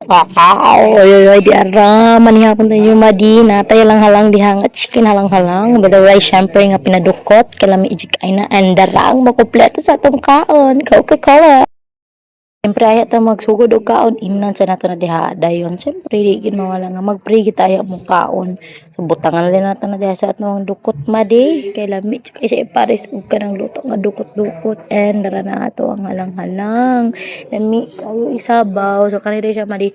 Oy, oy, oy, di ara, manihapon tayo madi, natay lang halang diha nga chicken halang halang. By the way, syempre nga pinadukot, kalami ijik ay na, andarang makumpleto sa atong kaon. Coca-Cola. Siyempre aya ta magsugod og kaon imnan sa nato na diha dayon. Siyempre di gid mawala nga mag-pray kita aya mong kaon. So butangan na din nato na diha sa atong dukot madi kay lami kay sa ipares ug kanang luto nga dukot-dukot and dara na ato ang halang-halang. Lami kayo isabaw so kanina siya madi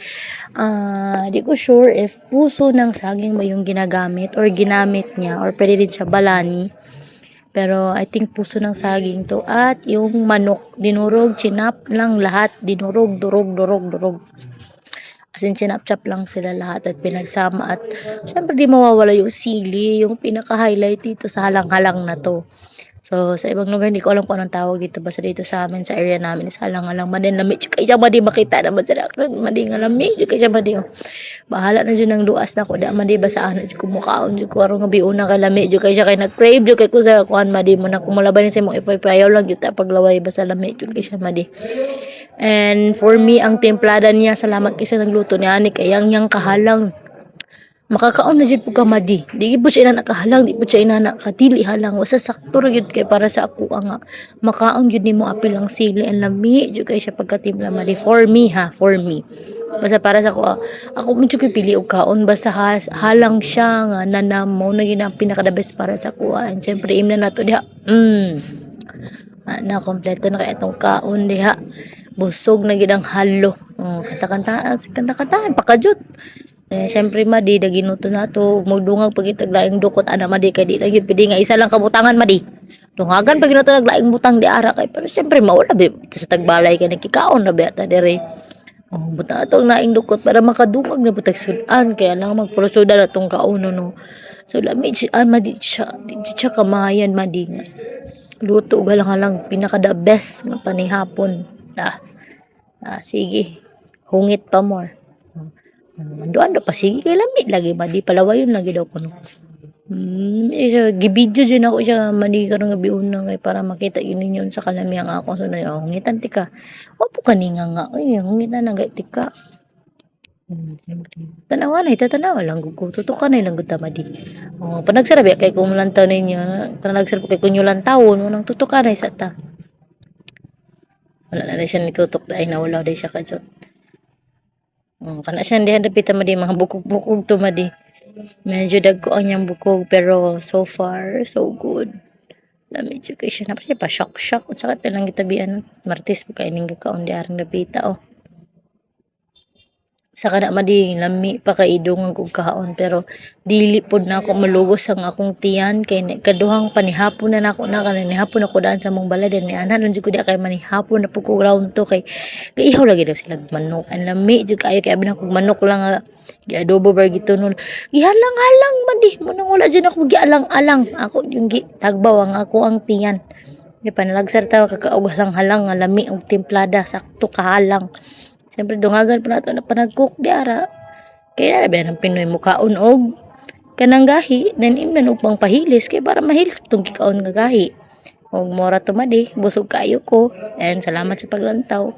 di ko sure if puso ng saging ba yung ginagamit or ginamit niya or pwede din siya balani. Pero I think puso ng saging to at yung manok dinurog, chinap lang lahat, dinurog, durog, durog, durog. As in chinap-chop lang sila lahat at pinagsama at syempre di mawawala yung sili, yung pinaka-highlight dito sa halang-halang na to. So, sa ibang lugar, hindi ko alam kung anong tawag dito. Basta dito sa amin, sa area namin, is halang-halang. Madin, lami. Kaya siya, madi, makita naman sa lakran. Madi nga lami. Kaya siya, madi. Oh. Bahala na dyan ng luas na ko. Da, madi, basaan. Dyan kumukaon. Dyan ko, arong nga biuna ka lami. Dyan kaya siya, kaya nag-crave. Dyan kaya ko sa kuhan, madi mo na. Kumalaban sa mong ifay payaw lang. Dyan tayo paglaway. Basta lami. Dyan kaya siya, madi. And for me, ang templada niya, salamat kasi nagluto niya. Ani, kayang yang kahalang makakaon na jud pud ka madi di gid siya ina nakahalang di pud siya ina nakatili halang wasa sakto ra gyud kay para sa ako nga makaon jud nimo apil ang sili and lami jud kay siya pagkatimpla madi for me ha for me basta para sa ako medyo kay pili og kaon basta halang siya nga nanamo na gyud ang pinaka the best para sa ako and syempre imna nato diha na kompleto na kay atong kaon diha busog na gyud ang halo kanta-kantaan pakajut syempre madi ginuto na to magdungag pag itaglaing dukot ana madi kay di lagi pwede nga isa lang kabutangan madi dungagan pag ginato naglaing butang di ara kay pero syempre maula bi sa tagbalay kay nakikaon na beta dire butang atong naing dukot para makadungag na butag sudan kaya lang magpulusudan atong kauno no so lami madi siya di siya kamayan madi nga luto galang-galang pinaka the best nga panihapon sige hungit pa more ando pa sige kay lami lagi ba di palawayon lagi daw kuno gibidyo dyan ako siya mali karon nga biuna kay para makita yun ninyo sa kalami ang ako so na hungitan tika wapo kaninga nga ay hungitan na tika tanawa na itatanawa lang gugo tutukan na lang gud madi panagsarabi kay kung lantaw ninyo panagsarabi kay kunyo lantawon unang tutukan na isa ta wala na siya nitutok dahil nawala dahil siya kajot kana siya hindi handapita madi mga bukog-bukog to madi medyo dagko ang niyang bukog pero so far so good lami education na pa shock at saka talang gitabian martis po kaining gakaon di arang napita saka na madi lami pa kaidong og kaon pero dili pod na ako malugos ang akong tiyan kay kaduhang panihapon na nako na kanang hapon ako daan sa mong balad ni anan lang jud ko di kay manihapon na pud ko round to kay ihaw lagi daw sila manok ang lami jud kayo kay abin ako manok lang giadobo ba gitunol gihalang-halang madi mo nang wala jud ako gialang-alang ako yung tagbaw ang ako ang tiyan di panalagsar ta kakaog halang-halang nga lami og templada sakto kahalang. Siyempre dungagan pa nato na panag-cook di ara. Kaya ba ng Pinoy mukaon og kanang gahi then imnan og pangpahilis kay para mahilis tong kikaon nga gahi. Og mora to madi busog kayo ko and salamat sa paglantaw.